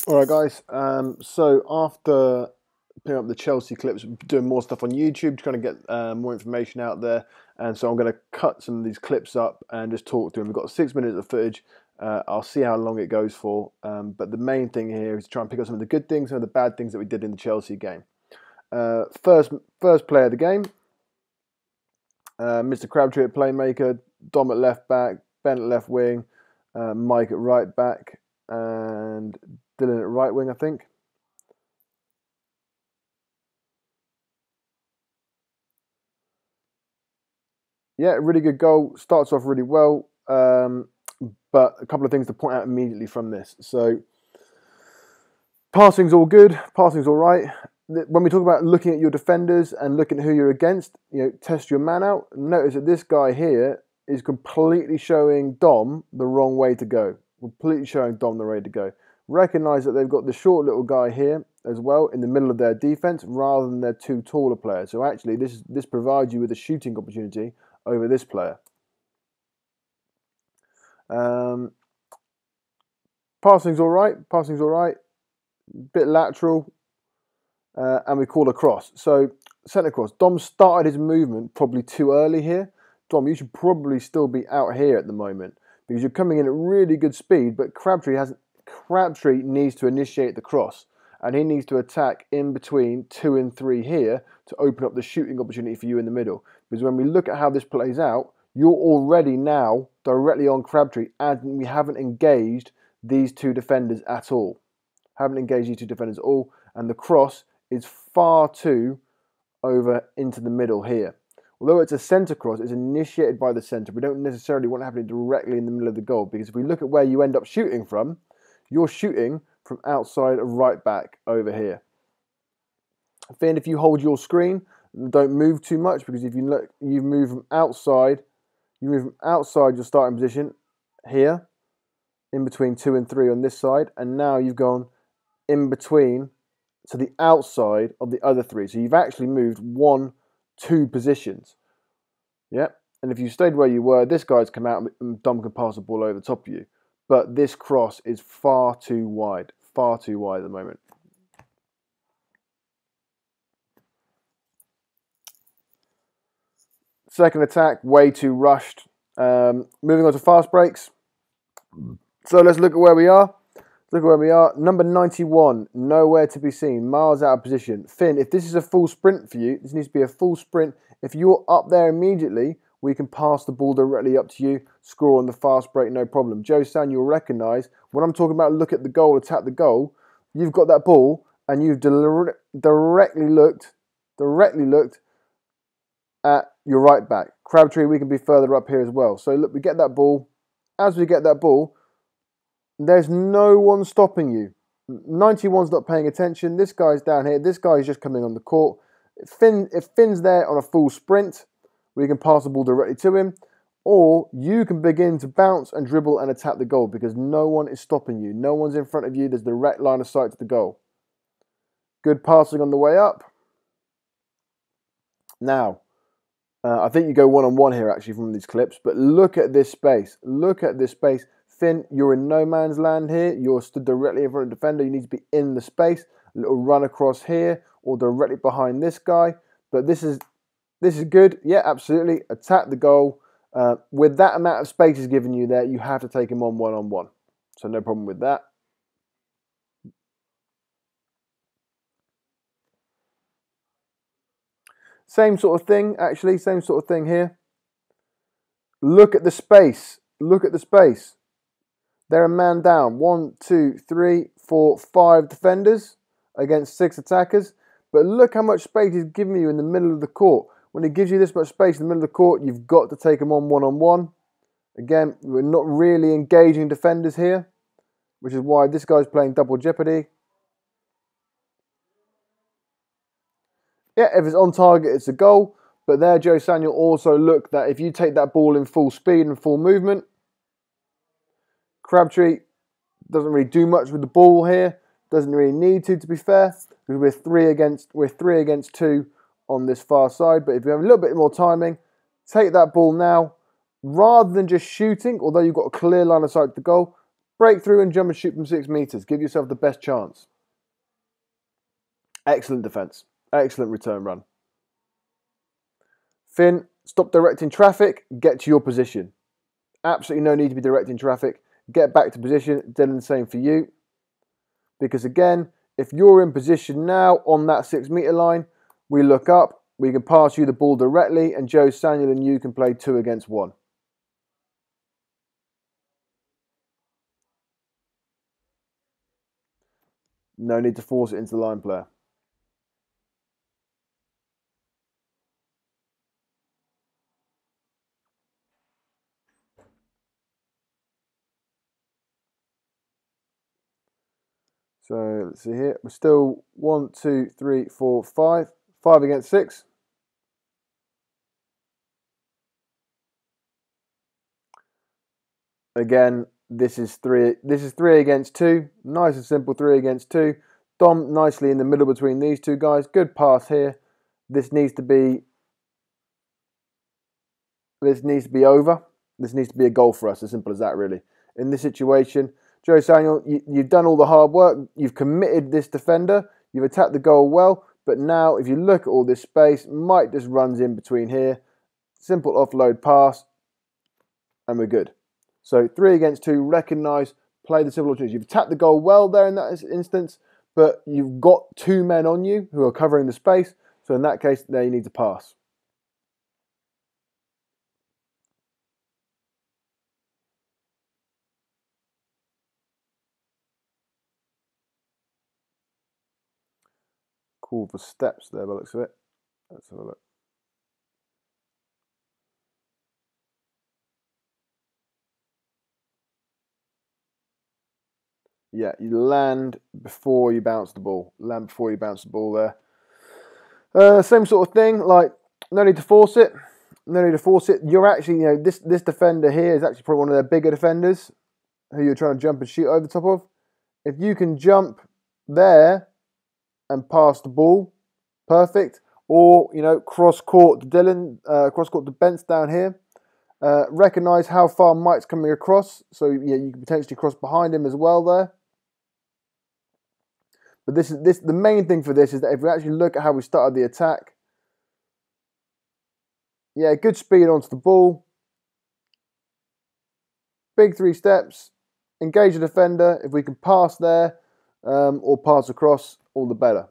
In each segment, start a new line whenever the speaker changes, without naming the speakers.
All right, guys. So after putting up the Chelsea clips, doing more stuff on YouTube, trying to get more information out there, and so I'm going to cut some of these clips up and just talk through them. We've got 6 minutes of footage. I'll see how long it goes for. But the main thing here is to try and pick up some of the good things, some of the bad things that we did in the Chelsea game. First player of the game, Mr. Crabtree at playmaker, Dom at left back, Ben at left wing, Mike at right back, and Dylan at right wing, I think. Yeah, really good goal. Starts off really well. But a couple of things to point out immediately from this. So, passing's all good. Passing's all right. When we talk about looking at your defenders and looking at who you're against, test your man out. Notice that this guy here is completely showing Dom the wrong way to go. Completely showing Dom the way to go. Recognise that they've got the short little guy here as well in the middle of their defence rather than their two taller players. So actually this provides you with a shooting opportunity over this player. Passing's all right. Passing's all right. Bit lateral. And we call a cross. So centre cross. Dom started his movement probably too early here. Dom, you should probably still be out here at the moment because you're coming in at really good speed, but Crabtree needs to initiate the cross, and he needs to attack in between 2 and 3 here to open up the shooting opportunity for you in the middle. Because when we look at how this plays out, you're already now directly on Crabtree, and we haven't engaged these two defenders at all. Haven't engaged these two defenders at all, and the cross is far too over into the middle here. Although it's a centre cross, it's initiated by the centre. We don't necessarily want it happening directly in the middle of the goal, because if we look at where you end up shooting from, you're shooting from outside of right back over here. Finn, if you hold your screen, don't move too much, because if you look, you move from outside your starting position here, in between 2 and 3 on this side, and now you've gone in between to the outside of the other 3. So you've actually moved 2 positions. Yep. And if you stayed where you were, this guy's come out and Dom can pass the ball over the top of you. But this cross is far too wide at the moment. Second attack, way too rushed. Moving on to fast breaks. So let's look at where we are. Look where we are. Number 91, nowhere to be seen. Miles out of position. Finn, if this is a full sprint for you, this needs to be a full sprint. If you're up there immediately, we can pass the ball directly up to you, score on the fast break, no problem. Joe San, you'll recognise, when I'm talking about look at the goal, attack the goal, you've got that ball and you've directly looked at your right back. Crabtree, we can be further up here as well. So look, we get that ball. As we get that ball, there's no one stopping you. 91's not paying attention. This guy's down here. This guy's just coming on the court. If Finn's there on a full sprint, we can pass the ball directly to him. Or you can begin to bounce and dribble and attack the goal because no one is stopping you. No one's in front of you. There's direct line of sight to the goal. Good passing on the way up. Now, I think you go one-on-one here actually from these clips. But look at this space. Look at this space. Finn, you're in no man's land here. You're stood directly in front of the defender. You need to be in the space. A little run across here or directly behind this guy. But this is good. Yeah, absolutely. Attack the goal. With that amount of space he's given you there, you have to take him on one-on-one. So no problem with that. Same sort of thing, actually. Same sort of thing here. Look at the space. Look at the space. They're a man down. 1, 2, 3, 4, 5 defenders against 6 attackers. But look how much space he's giving you in the middle of the court. When he gives you this much space in the middle of the court, you've got to take him on one-on-one. Again, we're not really engaging defenders here, which is why this guy's playing double jeopardy. Yeah, if it's on target, it's a goal. But there, Joe Samuel also look that if you take that ball in full speed and full movement, Crabtree doesn't really do much with the ball here. Doesn't really need to be fair, because we're three against 2 on this far side. But if you have a little bit more timing, take that ball now, rather than just shooting. Although you've got a clear line of sight to the goal, Break through and jump and shoot from 6 meters. Give yourself the best chance. Excellent defense. Excellent return run. Finn, stop directing traffic. Get to your position. Absolutely no need to be directing traffic. Get back to position. Dylan, same for you. Because again, if you're in position now on that 6 meter line, we look up, we can pass you the ball directly, and Joe, Samuel, and you can play 2 against 1. No need to force it into the line player. So let's see here. We're still 1, 2, 3, 4, 5. 5 against 6. Again, this is 3 against 2. Nice and simple 3 against 2. Dom nicely in the middle between these two guys. Good pass here. This needs to be over. This needs to be a goal for us. As simple as that, really. In this situation, Joe Samuel, you've done all the hard work. You've committed this defender. You've attacked the goal well. But now, if you look at all this space, Mike just runs in between here. Simple offload pass. And we're good. So 3 against 2, recognise, play the simple opportunities. You've attacked the goal well there in that instance, but you've got 2 men on you who are covering the space. So in that case, there you need to pass. Call for steps there by the looks of it. Let's have a look. Yeah, you land before you bounce the ball. Land before you bounce the ball there. Same sort of thing, like no need to force it. No need to force it. You're actually, this defender here is actually probably one of their bigger defenders who you're trying to jump and shoot over the top of. If you can jump there and pass the ball, perfect. Or, cross court to Dylan, cross court to Bence down here. Recognise how far Mike's coming across, so you can potentially cross behind him as well there. But the main thing for this is that if we actually look at how we started the attack, yeah, good speed onto the ball, big 3 steps, engage the defender. If we can pass there or pass across, all the better.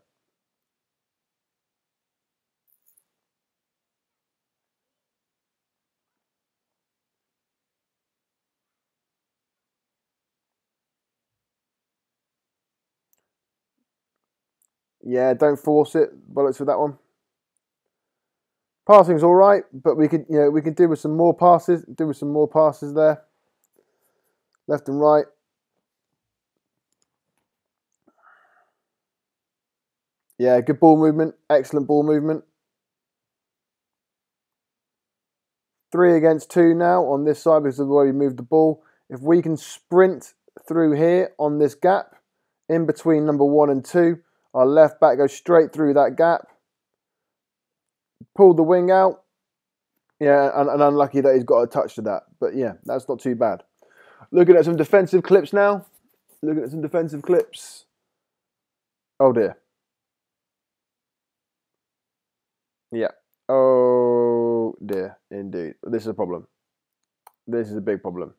Yeah, don't force it. Bollocks with that one. Passing's all right, but we could do with some more passes. Do with some more passes there, left and right. Yeah, good ball movement. Excellent ball movement. 3 against 2 now on this side because of the way we moved the ball. If we can sprint through here on this gap in between number 1 and 2, our left back goes straight through that gap. Pull the wing out. Yeah, and unlucky that he's got a touch to that. But yeah, that's not too bad. Looking at some defensive clips now. Looking at some defensive clips. Oh dear. Yeah. Oh dear, indeed. This is a problem. This is a big problem.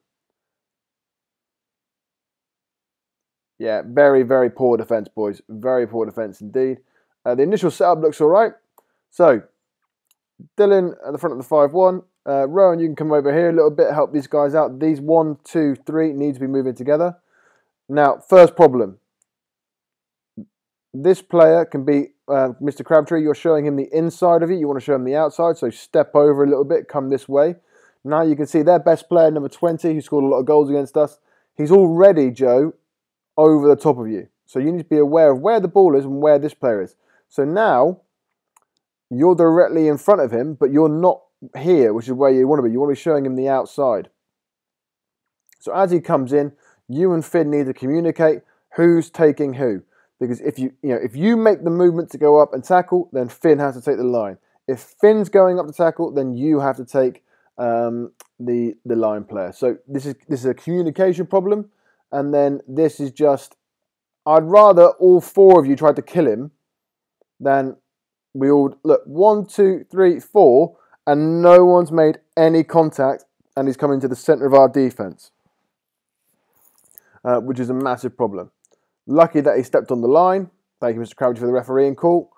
Yeah, very, very poor defence, boys. Very poor defence indeed. The initial setup looks all right. So, Dylan at the front of the 5-1. Rowan, you can come over here a little bit, help these guys out. These 1, 2, 3 need to be moving together. Now, first problem. This player can be Mr. Crabtree. You're showing him the inside of you. You want to show him the outside, so step over a little bit, come this way. Now you can see their best player, number 20, who scored a lot of goals against us. He's already, Joe, over the top of you. So you need to be aware of where the ball is and where this player is. So now you're directly in front of him, but you're not here, which is where you want to be. You want to be showing him the outside. So as he comes in, you and Finn need to communicate who's taking who. Because if you make the movement to go up and tackle, then Finn has to take the line. If Finn's going up to tackle, then you have to take the line player. So this is a communication problem. And then this is just, I'd rather all 4 of you tried to kill him than we all, look, 1, 2, 3, 4, and no one's made any contact, and he's coming to the centre of our defence, which is a massive problem. Lucky that he stepped on the line. Thank you, Mr. Crabtree, for the refereeing call.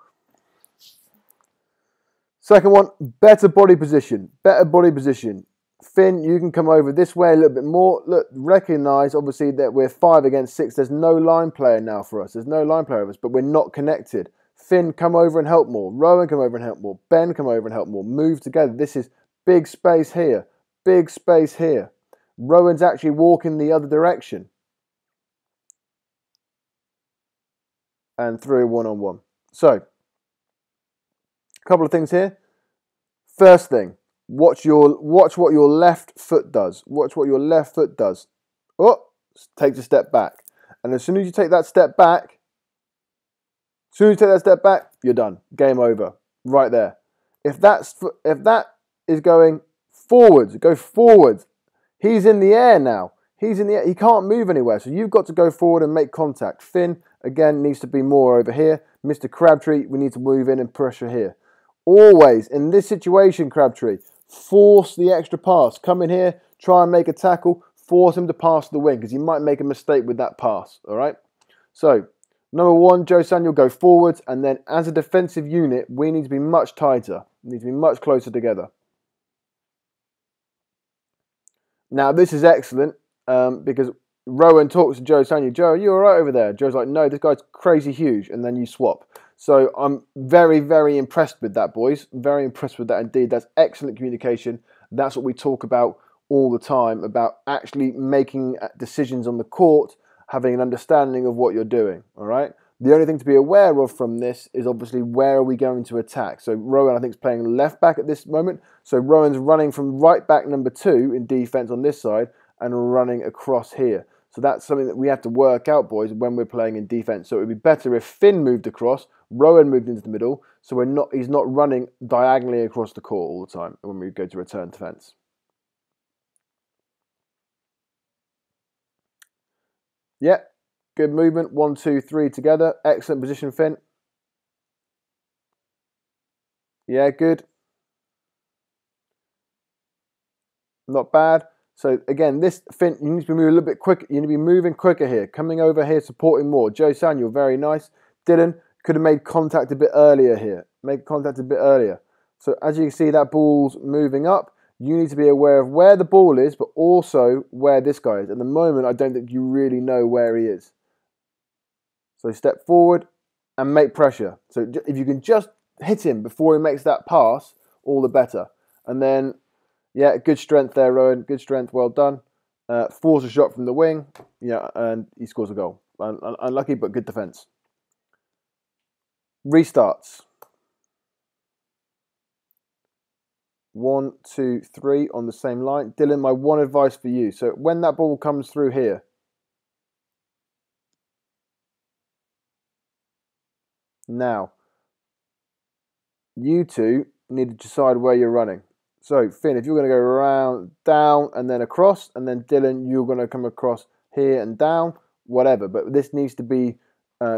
Second one, better body position. Better body position. Finn, you can come over this way a little bit more. Look, recognise, obviously, that we're 5 against 6. There's no line player now for us. There's no line player of us, but we're not connected. Finn, come over and help more. Rowan, come over and help more. Ben, come over and help more. Move together. This is big space here. Big space here. Rowan's actually walking the other direction. And through one-on-one. So, a couple of things here. First thing, watch what your left foot does. Watch what your left foot does. Oh, takes a step back. And as soon as you take that step back, you're done. Game over. Right there. If that is going forwards, go forwards. He's in the air now. He's in the air. He can't move anywhere. So you've got to go forward and make contact. Finn, again, needs to be more over here. Mr. Crabtree, we need to move in and pressure here. Always, in this situation, Crabtree, force the extra pass. Come in here, try and make a tackle, force him to pass the wing, because he might make a mistake with that pass, all right? So, number 1, Joe Samuel, go forwards, and then as a defensive unit, we need to be much tighter. We need to be much closer together. Now, this is excellent, because Rowan talks to Joe Samuel. Joe, are you all right over there? Joe's like, no, this guy's crazy huge, and then you swap. So I'm very, very impressed with that, boys. Very impressed with that indeed. That's excellent communication. That's what we talk about all the time, about actually making decisions on the court, having an understanding of what you're doing, all right? The only thing to be aware of from this is obviously where are we going to attack. So Rowan, I think, is playing left back at this moment. So Rowan's running from right back number 2 in defence on this side and running across here. So that's something that we have to work out, boys, when we're playing in defence. So it would be better if Finn moved across, Rowan moved into the middle, so he's not running diagonally across the court all the time when we go to return defence. Yeah, good movement. 1, 2, 3 together. Excellent position, Finn. Yeah, good. Not bad. So again, this Finn, you need to be moving a little bit quicker. You need to be moving quicker here. Coming over here, supporting more. Joe Samuel, very nice. Dylan could have made contact a bit earlier here. Make contact a bit earlier. So as you can see, that ball's moving up. You need to be aware of where the ball is, but also where this guy is. At the moment, I don't think you really know where he is. So step forward and make pressure. So if you can just hit him before he makes that pass, all the better. And then, yeah, good strength there, Rowan. Good strength, well done. Force a shot from the wing. Yeah, and he scores a goal. Unlucky, but good defence. Restarts. 1, 2, 3 on the same line. Dylan, my one advice for you. So when that ball comes through here, now, you two need to decide where you're running. So Finn, if you're going to go around, down, and then across, and then Dylan, you're going to come across here and down, whatever. But this needs to be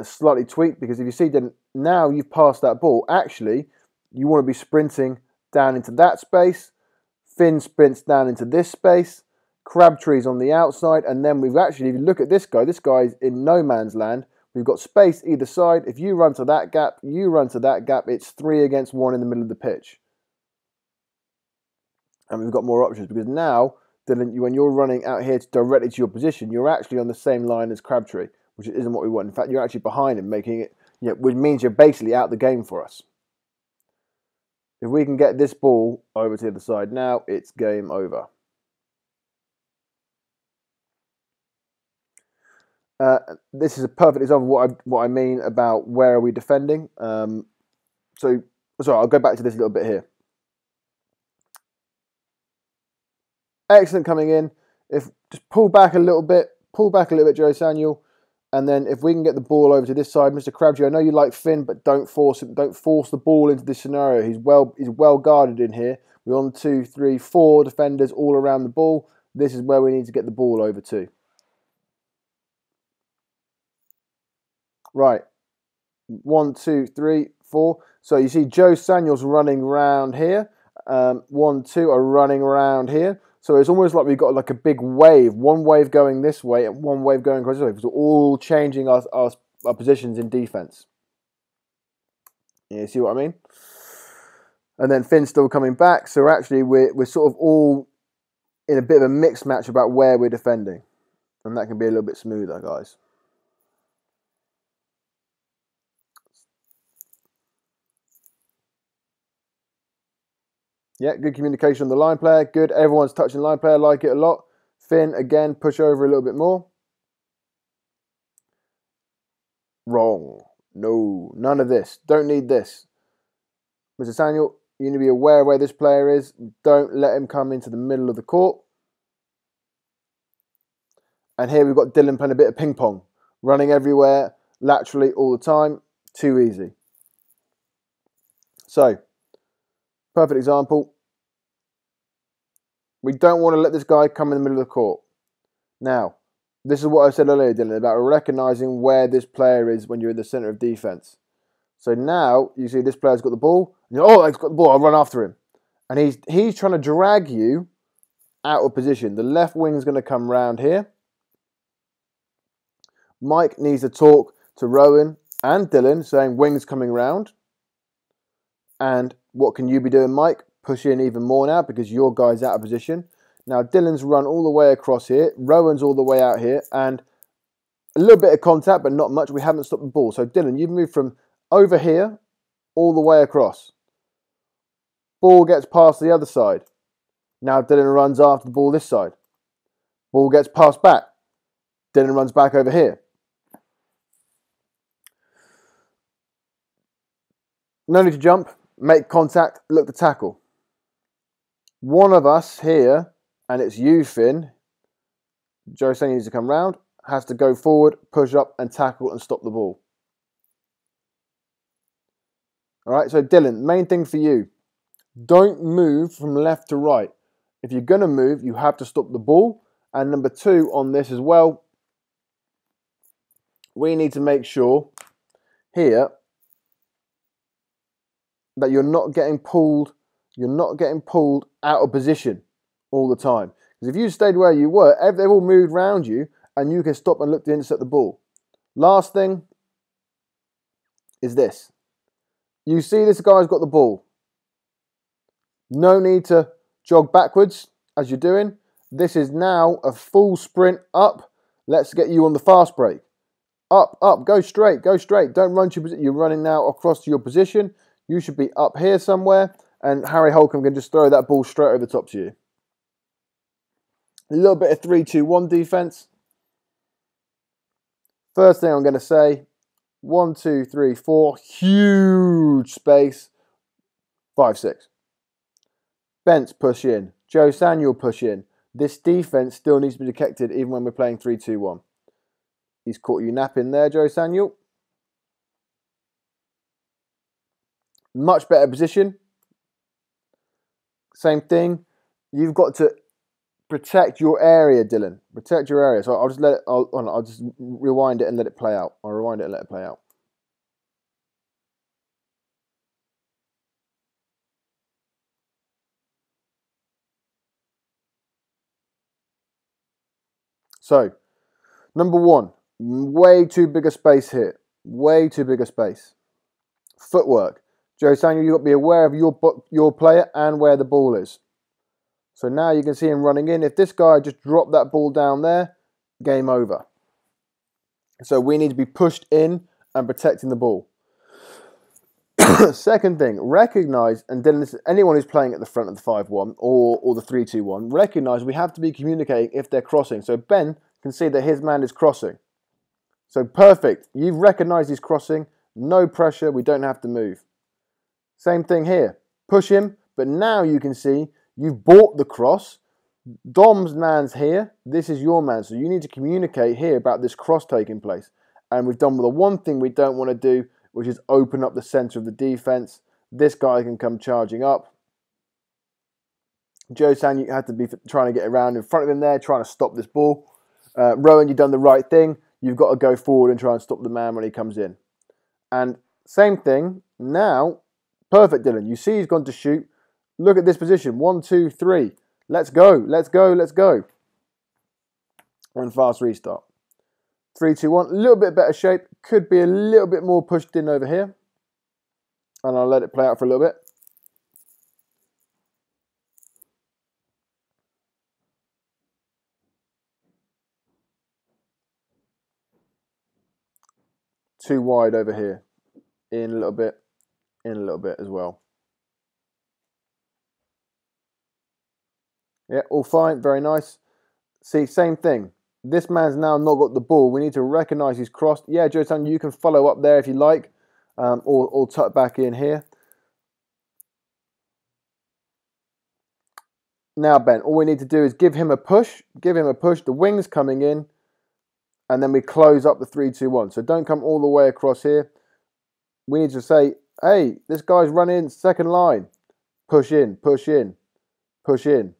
slightly tweaked, because if you see Dylan, now you've passed that ball. Actually, you want to be sprinting down into that space. Finn sprints down into this space. Crabtree's on the outside, and then we've actually, if you look at this guy's in no man's land. We've got space either side. If you run to that gap, you run to that gap. It's 3 against 1 in the middle of the pitch. And we've got more options, because now, Dylan, when you're running out here directly to your position, you're actually on the same line as Crabtree, which isn't what we want. In fact, you're actually behind him, making it, which means you're basically out the game for us. If we can get this ball over to the other side now, it's game over. This is a perfect example of what I mean about where are we defending. Sorry, I'll go back to this a little bit here. Excellent coming in. Just pull back a little bit, Joe Samuel, and then if we can get the ball over to this side, Mr. Crabtree, I know you like Finn, but don't force him. Don't force the ball into this scenario. He's well guarded in here. We're on 2, 3, 4 defenders all around the ball. This is where we need to get the ball over to. Right. 1, 2, 3, 4. So you see Joe Samuel's running around here. 1, 2 are running around here. So it's almost like we've got like a big wave. One wave going this way and one wave going across this way. So we're all changing our positions in defense. You see what I mean? And then Finn's still coming back. So actually we're sort of all in a bit of a mixed match about where we're defending. And that can be a little bit smoother, guys. Yeah, good communication on the line player. Good. Everyone's touching line player. Like it a lot. Finn, again, push over a little bit more. Wrong. No, none of this. Don't need this. Mr. Samuel, you need to be aware where this player is. Don't let him come into the middle of the court. And here we've got Dylan playing a bit of ping pong. Running everywhere, laterally all the time. Too easy. So, perfect example. We don't want to let this guy come in the middle of the court. Now, this is what I said earlier, Dylan, about recognizing where this player is when you're in the center of defense. So now you see this player's got the ball. And oh, he's got the ball. I'll run after him. And he's trying to drag you out of position. The left wing's going to come round here. Mike needs to talk to Rowan and Dylan, saying wing's coming round. And what can you be doing, Mike? Push in even more now because your guy's out of position. Now Dylan's run all the way across here. Rowan's all the way out here. And a little bit of contact, but not much. We haven't stopped the ball. So Dylan, you've moved from over here all the way across. Ball gets past the other side. Now Dylan runs after the ball this side. Ball gets passed back. Dylan runs back over here. No need to jump. Make contact. Look to tackle. One of us here, and it's you, Finn. Joe saying needs to come round. Has to go forward, push up, and tackle and stop the ball. All right, so Dylan, main thing for you. Don't move from left to right. If you're going to move, you have to stop the ball. And number 2 on this as well, we need to make sure here that you're not getting pulled out of position all the time. Because if you stayed where you were, they've all moved around you and you can stop and look to intercept the ball. Last thing is this. You see this guy's got the ball. No need to jog backwards as you're doing. This is now a full sprint up. Let's get you on the fast break. Up, up, go straight, go straight. Don't run to your position. You're running now across to your position. You should be up here somewhere. And Harry Holcomb can just throw that ball straight over the top to you. A little bit of 3-2-1 defense. First thing I'm going to say, 1, 2, 3, 4, huge space, 5, 6. Bence push in, Joe Samuel push in. This defense still needs to be detected even when we're playing 3-2-1. He's caught you napping there, Joe Samuel. Much better position. Same thing. You've got to protect your area, Dylan. Protect your area. So I'll just let it. I'll just rewind it and let it play out. I'll rewind it and let it play out. So, number 1, way too big a space here. Way too big a space. Footwork. Joe Samuel, you've got to be aware of your player and where the ball is. So now you can see him running in. If this guy just dropped that ball down there, game over. So we need to be pushed in and protecting the ball. Second thing, recognise, and Dylan, anyone who's playing at the front of the 5-1 or the 3-2-1, recognise we have to be communicating if they're crossing. So Ben can see that his man is crossing. So perfect. You've recognised he's crossing. No pressure. We don't have to move. Same thing here. Push him, but now you can see you've bought the cross. Dom's man's here. This is your man. So you need to communicate here about this cross taking place. And we've done the one thing we don't want to do, which is open up the centre of the defence. This guy can come charging up. Joe San, you had to be trying to get around in front of him there, trying to stop this ball. Rowan, you've done the right thing. you've got to go forward and try and stop the man when he comes in. And same thing now. Perfect, Dylan. You see he's gone to shoot. Look at this position. 1, 2, 3. Let's go. Let's go. Let's go. And fast restart. 3, 2, 1. A little bit better shape. Could be a little bit more pushed in over here. And I'll let it play out for a little bit. Too wide over here. In a little bit. In a little bit as well. Yeah, all fine. Very nice. See, same thing. This man's now not got the ball. We need to recognise he's crossed. Yeah, Joe Tan, you can follow up there if you like. Or tuck back in here. Now, Ben, all we need to do is give him a push. Give him a push. The wing's coming in. And then we close up the 3, 2, 1. So don't come all the way across here. We need to say, hey, this guy's running second line. Push in, push in, push in.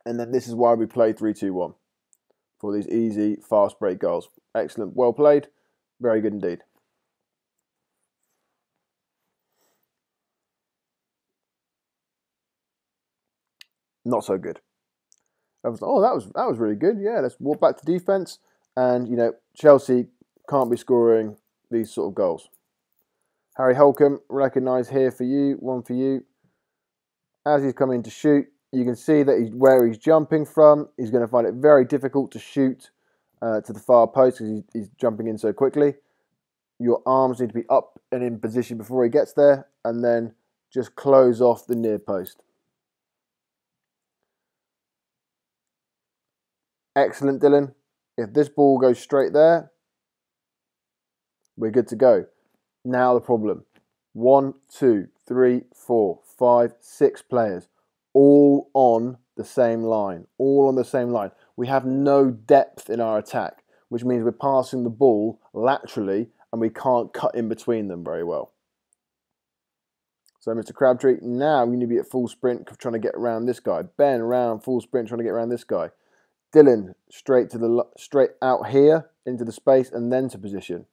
And then this is why we play 3, 2, 1. For these easy, fast break goals. Excellent. Well played. Very good indeed. Not so good. That was really good. Yeah, let's walk back to defence. And, you know, Chelsea can't be scoring these sort of goals. Harry Holcomb, recognised here for you. One for you. As he's coming to shoot, you can see that where he's jumping from, he's going to find it very difficult to shoot to the far post because he's jumping in so quickly. Your arms need to be up and in position before he gets there, and then just close off the near post. Excellent, Dylan. If this ball goes straight there, we're good to go. Now the problem. 1, 2, 3, 4, 5, 6 players. All on the same line. All on the same line. We have no depth in our attack, which means we're passing the ball laterally and we can't cut in between them very well. So Mr. Crabtree, now you need to be at full sprint trying to get around this guy. Ben around full sprint trying to get around this guy. Dylan straight out here into the space and then to position.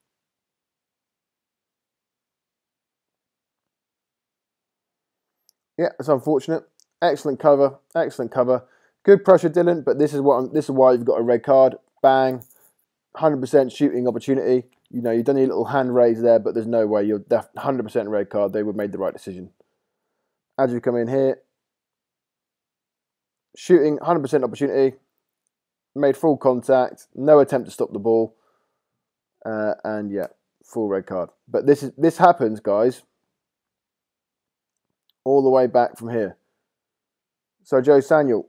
Yeah, it's unfortunate. Excellent cover, excellent cover. Good pressure, Dylan, but this is why you've got a red card. Bang, 100% shooting opportunity. You know, you've done your little hand raise there, but there's no way you're 100% red card. They would have made the right decision. As you come in here, shooting 100% opportunity. Made full contact, no attempt to stop the ball, and yeah, full red card. But this happens, guys, all the way back from here. So Joe Samuel,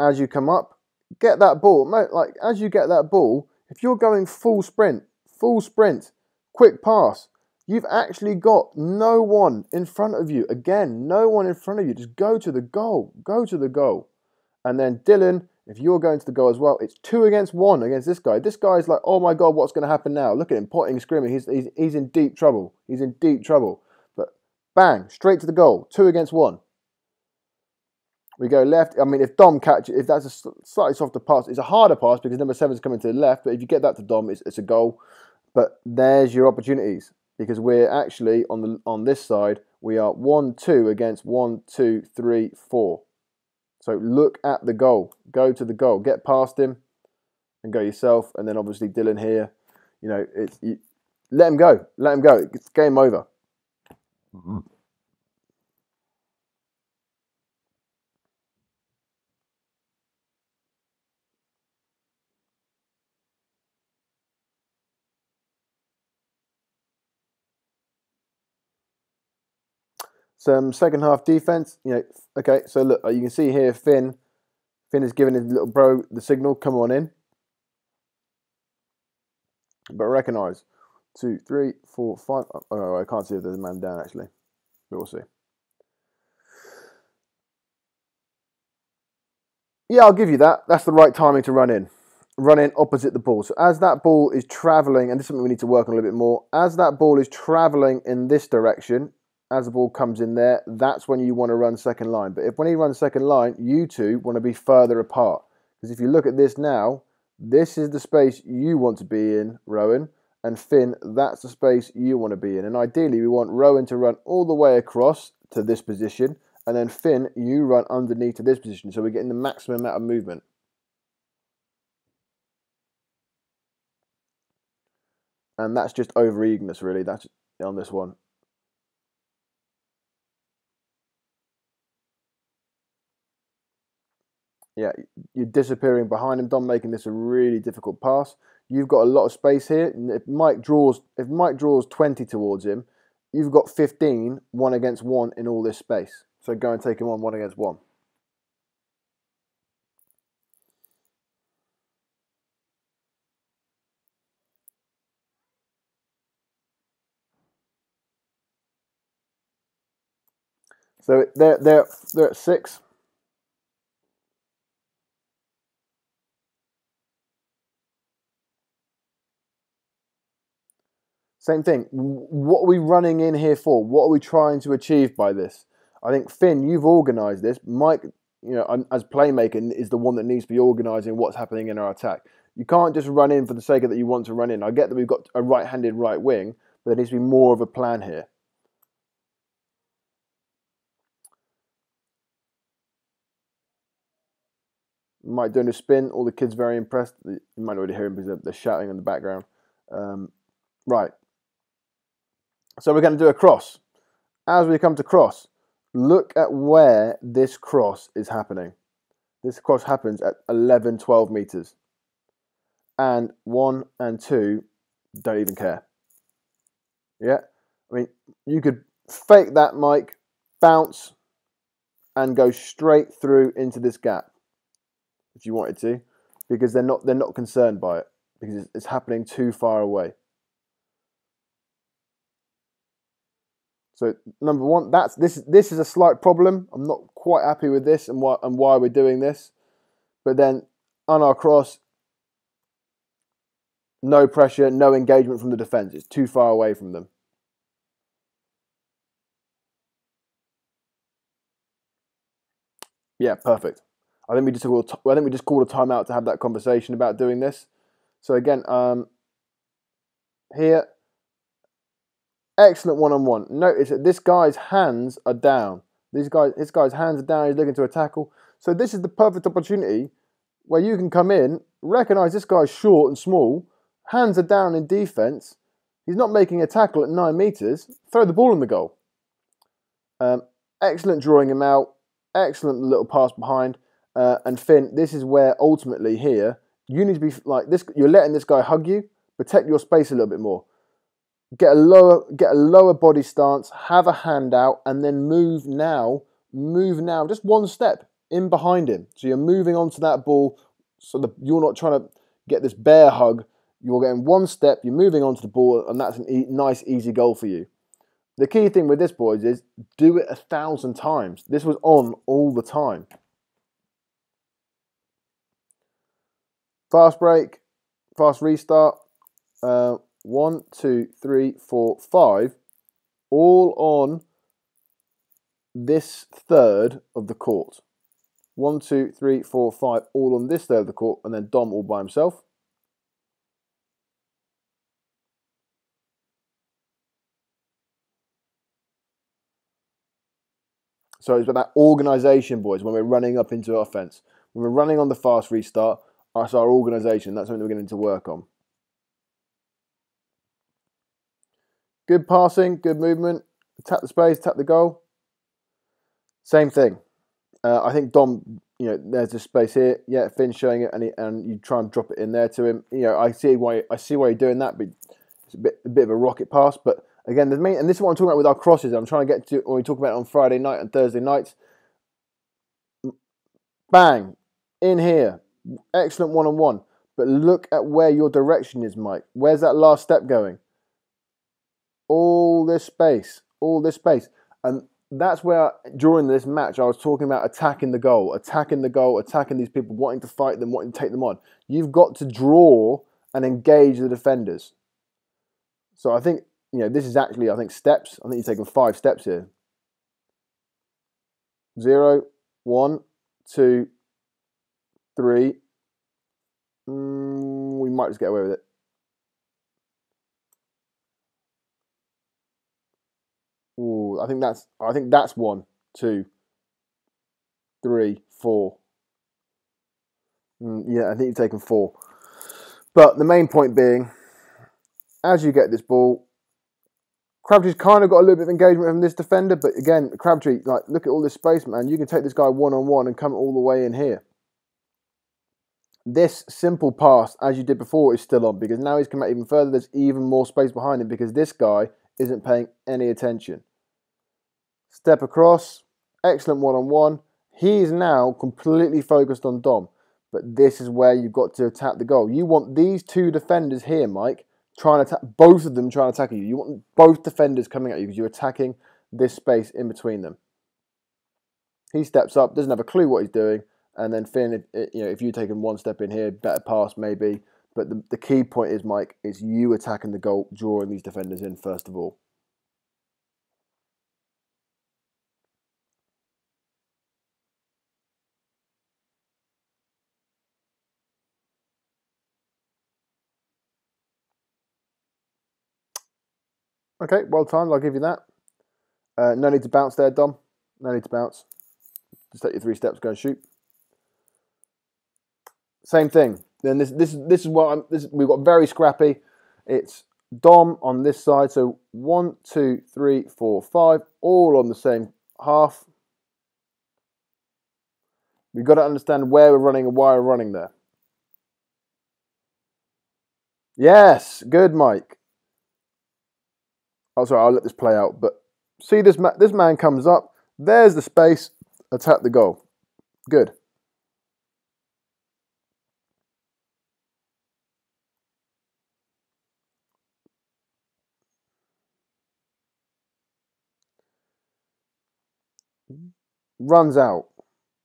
as you come up, get that ball. Like as you get that ball, if you're going full sprint, quick pass, you've actually got no one in front of you. Again, no one in front of you. Just go to the goal. Go to the goal. And then Dylan, if you're going to the goal as well, it's 2 against 1 against this guy. This guy's like, oh my God, what's going to happen now? Look at him, potting, screaming. He's in deep trouble. He's in deep trouble. But bang, straight to the goal. 2 against 1. We go left. I mean, if Dom catches, if that's a slightly softer pass, it's a harder pass because number 7's coming to the left. But if you get that to Dom, it's a goal. But there's your opportunities because we're actually on this side. We are 1, 2 against 1, 2, 3, 4. So look at the goal. Go to the goal. Get past him and go yourself. And then obviously Dylan here. You know, let him go. Let him go. It's game over. Mm-hmm. Some second half defense. You know, okay. So look, you can see here, Finn is giving his little bro the signal. Come on in. But recognise 2, 3, 4, 5. Oh, I can't see if there's a man down actually. But we'll see. Yeah, I'll give you that. That's the right timing to run in. Run in opposite the ball. So as that ball is travelling, and this is something we need to work on a little bit more. As that ball is travelling in this direction, as the ball comes in there, that's when you want to run second line. But when he runs second line, you two want to be further apart. Because if you look at this now, this is the space you want to be in, Rowan, and Finn, that's the space you want to be in. And ideally, we want Rowan to run all the way across to this position, and then Finn, you run underneath to this position, so we're getting the maximum amount of movement. And that's just over-eagerness, really. That's on this one. Yeah, you're disappearing behind him, Dom, making this a really difficult pass. You've got a lot of space here. If Mike draws 20 towards him, you've got 15, 1 against 1 in all this space. So go and take him on 1 against 1. So they're at 6. Same thing. What are we running in here for? What are we trying to achieve by this? I think, Finn, you've organised this. Mike, as playmaker, is the one that needs to be organising what's happening in our attack. You can't just run in for the sake of that you want to run in. I get that we've got a right-handed right wing, but there needs to be more of a plan here. Mike doing a spin. All the kids very impressed. You might already hear him because they're shouting in the background. Right. So we're going to do a cross. As we come to cross, look at where this cross is happening. This cross happens at 11, 12 meters. And 1 and 2 don't even care. Yeah? I mean, you could fake that, Mike, bounce, and go straight through into this gap if you wanted to, because they're not concerned by it, because it's happening too far away. So number one, this is a slight problem. I'm not quite happy with this and why we're doing this. But then on our cross, no pressure, no engagement from the defence. It's too far away from them. Yeah, perfect. I think we just called a timeout to have that conversation about doing this. So again, here, excellent one-on-one. Notice that this guy's hands are down. This guy's hands are down. He's looking to a tackle. So this is the perfect opportunity where you can come in, recognise this guy's short and small, hands are down in defence. He's not making a tackle at 9 metres. Throw the ball in the goal. Excellent drawing him out. Excellent little pass behind. And Finn, this is where ultimately here, you need to be like this. You're letting this guy hug you. Protect your space a little bit more. Get a lower body stance. Have a hand out, and then move now. Move now. Just one step in behind him. So you're moving onto that ball. So you're not trying to get this bear hug. You're getting one step. You're moving onto the ball, and that's a nice, easy goal for you. The key thing with this, boys, is do it 1,000 times. This was on all the time. Fast break, fast restart. 1, 2, 3, 4, 5. All on this third of the court. 1, 2, 3, 4, 5. All on this third of the court, and then Dom all by himself. So it's about that organisation, boys, when we're running up into offence. When we're running on the fast restart, that's our organisation. That's something we're going to work on. Good passing, good movement. Tap the space, tap the goal. Same thing. I think Dom, there's a space here. Yeah, Finn's showing it, and you try and drop it in there to him. I see why you're doing that, but it's a bit of a rocket pass. But again, and this is what I'm talking about with our crosses. I'm trying to get to when we talk about it on Friday night and Thursday nights. Bang, in here, excellent one-on-one. But look at where your direction is, Mike. Where's that last step going? All this space, and that's where during this match I was talking about attacking the goal, attacking these people, wanting to fight them, wanting to take them on. You've got to draw and engage the defenders. So I think this is actually steps. I think you're taking 5 steps here. 0, 1, 2, 3, We might just get away with it. Ooh, I think that's 1, 2, 3, 4. Yeah, I think you've taken 4. But the main point being, as you get this ball, Crabtree's kind of got a little bit of engagement from this defender, but again, Crabtree, like, look at all this space, man. You can take this guy one-on-one and come all the way in here. This simple pass, as you did before, is still on because now he's come out even further. There's even more space behind him because this guy isn't paying any attention. Step across, excellent one-on-one. He's now completely focused on Dom, but this is where you've got to attack the goal. You want these 2 defenders here, Mike, trying to attack, both of them trying to attack you. You want both defenders coming at you because you're attacking this space in between them. He steps up, doesn't have a clue what he's doing, and then Finn, if you've taken 1 step in here, better pass maybe. But the key point is, Mike, is you attacking the goal, drawing these defenders in first of all. Okay, well timed, I'll give you that. No need to bounce there, Dom. No need to bounce. Just take your 3 steps, go and shoot. Same thing. Then this is what we've got very scrappy. It's Dom on this side, so 1, 2, 3, 4, 5, all on the same half. We've got to understand where we're running and why we're running there. Yes, good, Mike. Oh, sorry, I'll let this play out. But see, this man comes up. There's the space. Attack the goal. Good. Runs out.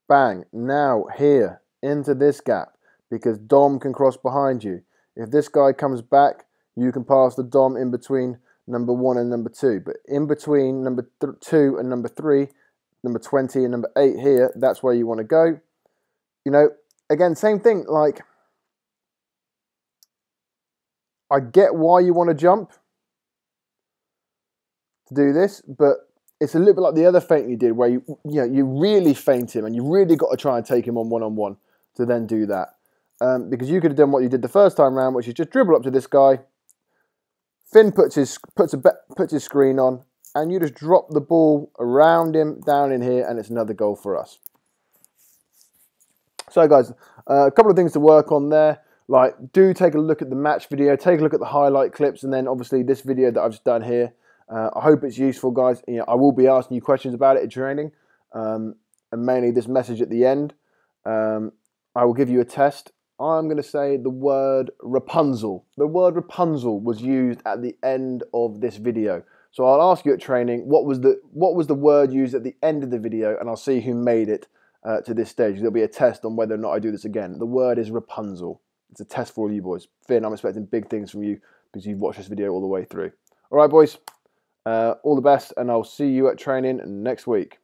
Bang. Now here into this gap because Dom can cross behind you. If this guy comes back, you can pass the Dom in between number 1 and number 2. But in between number 2 and number 3, number 20 and number 8 here, that's where you want to go. You know, again, same thing. Like, I get why you want to jump to do this, but it's a little bit like the other feint you did where you really feint him and you really got to try and take him on one-on-one to then do that. Because you could have done what you did the first time round, which is just dribble up to this guy. Finn puts his screen on, and you just drop the ball around him down in here, and it's another goal for us. So, guys, a couple of things to work on there. Like, do take a look at the match video, take a look at the highlight clips, and then obviously this video that I've just done here. I hope it's useful, guys. I will be asking you questions about it at training, and mainly this message at the end. I will give you a test. I'm going to say the word Rapunzel. The word Rapunzel was used at the end of this video. So I'll ask you at training, what was the word used at the end of the video, and I'll see who made it to this stage. There'll be a test on whether or not I do this again. The word is Rapunzel. It's a test for all you boys. Finn, I'm expecting big things from you because you've watched this video all the way through. All right, boys. All the best, and I'll see you at training next week.